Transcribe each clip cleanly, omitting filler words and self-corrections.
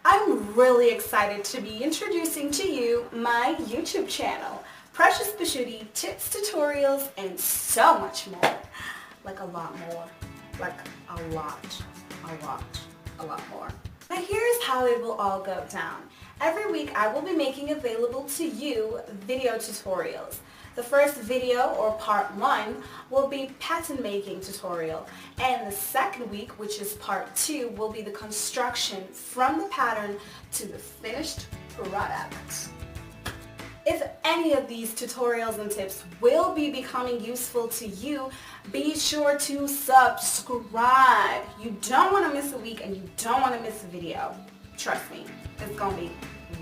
I'm really excited to be introducing to you my YouTube channel, Precious Feshtion tips, tutorials, and so much more. Like a lot more. Like a lot more. Now here's how it will all go down. Every week I will be making available to you video tutorials. The first video, or part 1, will be pattern making tutorial, and the second week, which is part 2, will be the construction from the pattern to the finished product. If any of these tutorials and tips will be becoming useful to you, be sure to subscribe. You don't want to miss a week and you don't want to miss a video. Trust me, it's going to be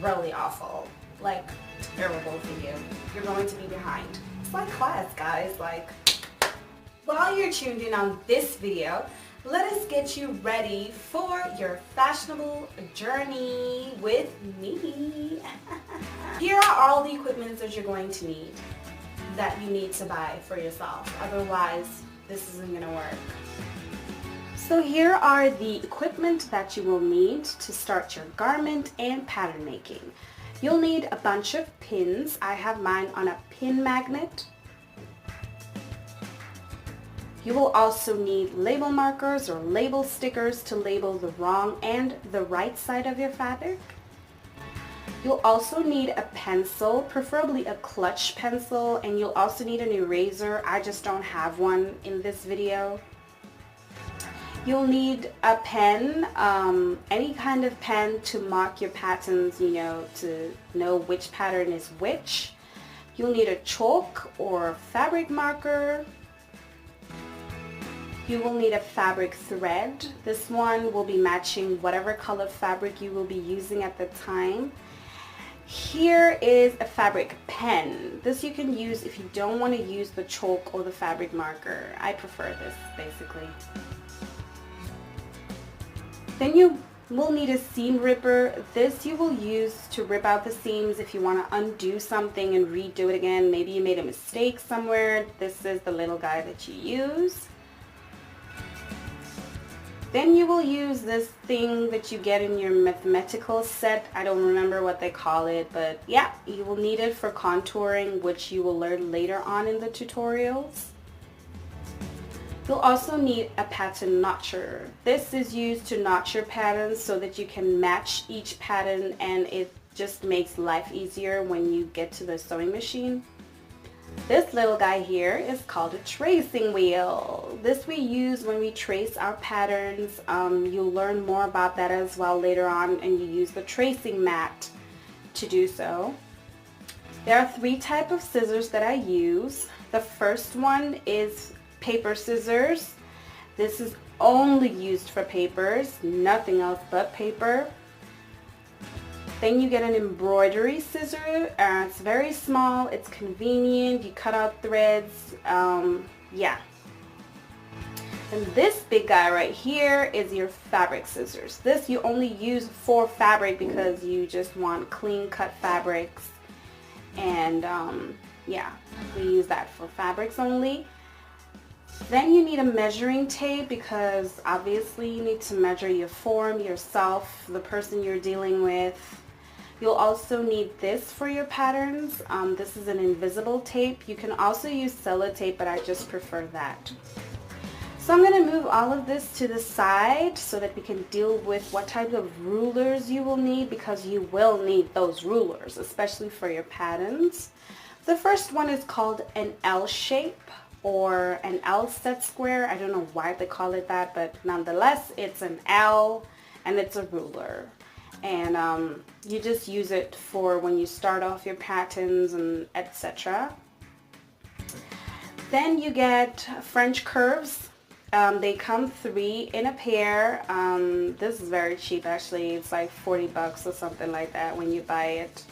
really awful. Like, terrible for you. You're going to be behind. It's like class, guys. Like, while you're tuned in on this video, let us get you ready for your fashionable journey with me. Here are all the equipment that you're going to need, that you need to buy for yourself. Otherwise, this isn't going to work. So here are the equipment that you will need to start your garment and pattern making. You'll need a bunch of pins. I have mine on a pin magnet. You will also need label markers or label stickers to label the wrong and the right side of your fabric. You'll also need a pencil, preferably a clutch pencil, and you'll also need an eraser. I just don't have one in this video. You'll need a pen, any kind of pen to mark your patterns, to know which pattern is which. You'll need a chalk or fabric marker. You will need a fabric thread. This one will be matching whatever color fabric you will be using at the time. Here is a fabric pen. This you can use if you don't want to use the chalk or the fabric marker. I prefer this, basically. Then you will need a seam ripper. This you will use to rip out the seams if you want to undo something and redo it again. Maybe you made a mistake somewhere. This is the little guy that you use. Then you will use this thing that you get in your mathematical set. I don't remember what they call it, but yeah, you will need it for contouring, which you will learn later on in the tutorials. You'll also need a pattern notcher. This is used to notch your patterns so that you can match each pattern, and it just makes life easier when you get to the sewing machine. This little guy here is called a tracing wheel. This we use when we trace our patterns. You'll learn more about that as well later on, and you use the tracing mat to do so. There are 3 types of scissors that I use. The first one is paper scissors. This is only used for papers, nothing else but paper. Then you get an embroidery scissor. It's very small, it's convenient, you cut out threads, yeah. And this big guy right here is your fabric scissors. This you only use for fabric because you just want clean cut fabrics, and yeah, we use that for fabrics only. Then you need a measuring tape because obviously you need to measure your form, yourself, the person you're dealing with. You'll also need this for your patterns. This is an invisible tape. You can also use sellotape, but I just prefer that. So I'm going to move all of this to the side so that we can deal with what type of rulers you will need, because you will need those rulers, especially for your patterns. The first one is called an L shape, or an L set square. I don't know why they call it that, but nonetheless it's an L and it's a ruler, and you just use it for when you start off your patterns and etc. Then you get French curves. They come 3 in a pair. This is very cheap actually. It's like 40 bucks or something like that when you buy it.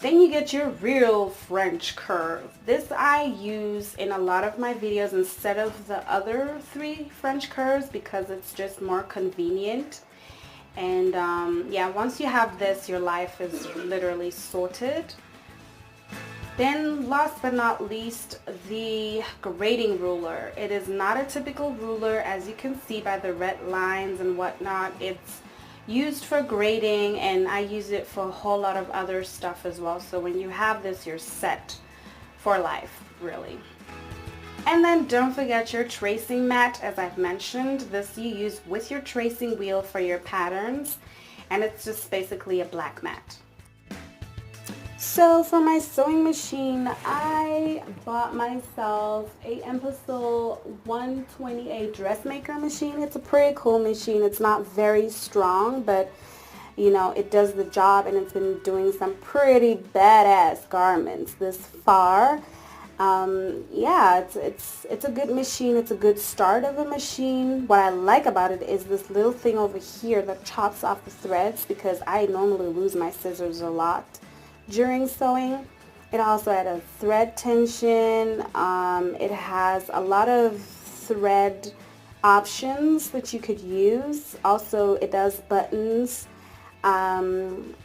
Then you get your real French curve. This I use in a lot of my videos instead of the other 3 French curves because it's just more convenient. And yeah, once you have this, your life is literally sorted. Then last but not least, the grading ruler. It is not a typical ruler, as you can see by the red lines and whatnot. It's used for grading, and I use it for a whole lot of other stuff as well. So when you have this, you're set for life, really. And then don't forget your tracing mat. As I've mentioned, this you use with your tracing wheel for your patterns, and it's just basically a black mat. So for my sewing machine, I bought myself a Episode 128 dressmaker machine. It's a pretty cool machine. It's not very strong, but you know, it does the job, and it's been doing some pretty badass garments this far. Yeah, it's a good machine. It's a good start of a machine. What I like about it is this little thing over here that chops off the threads, because I normally lose my scissors a lot during sewing. It also had a thread tension. It has a lot of thread options that you could use. Also, it does buttons, and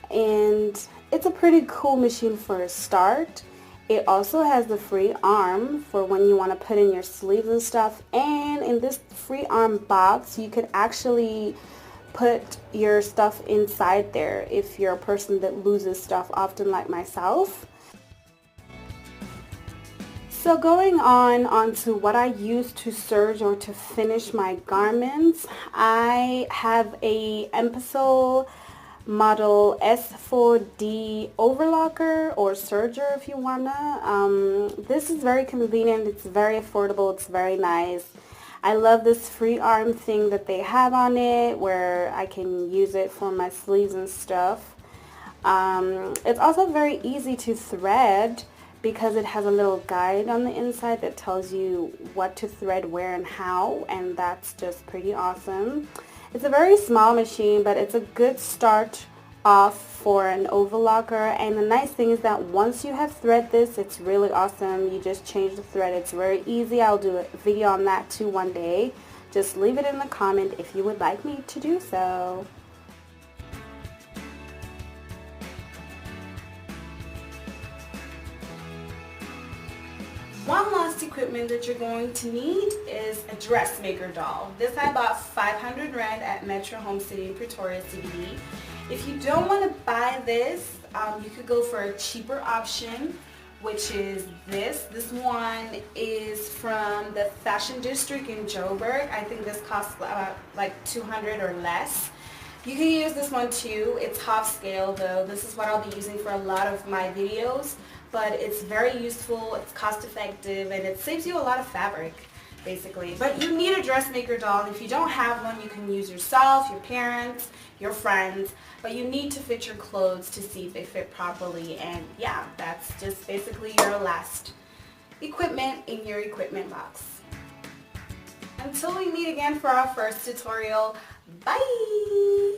it's a pretty cool machine for a start. It also has the free arm for when you want to put in your sleeves and stuff. And in this free arm box, you could actually put your stuff inside there if you're a person that loses stuff often, like myself. So going on to what I use to serge or to finish my garments, I have a Episode model S4D overlocker or serger, if you wanna. This is very convenient. It's very affordable. It's very nice. I love this free arm thing that they have on it, where I can use it for my sleeves and stuff. It's also very easy to thread, because it has a little guide on the inside that tells you what to thread where and how, and that's just pretty awesome. It's a very small machine, but it's a good start off for an overlocker. And the nice thing is that once you have thread this, it's really awesome. You just change the thread. It's very easy. I'll do a video on that too one day. Just leave it in the comment if you would like me to do so. One last equipment that you're going to need is a dressmaker doll. This I bought 500 Rand at Metro Home City in Pretoria CBD. If you don't want to buy this, you could go for a cheaper option, which is this. This one is from the Fashion District in Joburg. I think this costs about like 200 or less. You can use this one too. It's half scale though. This is what I'll be using for a lot of my videos, but it's very useful, it's cost effective, and it saves you a lot of fabric basically. But you need a dressmaker doll. If you don't have one, you can use yourself, your parents, your friends, but you need to fit your clothes to see if they fit properly. And yeah, that's just basically your last equipment in your equipment box. Until we meet again for our first tutorial, bye!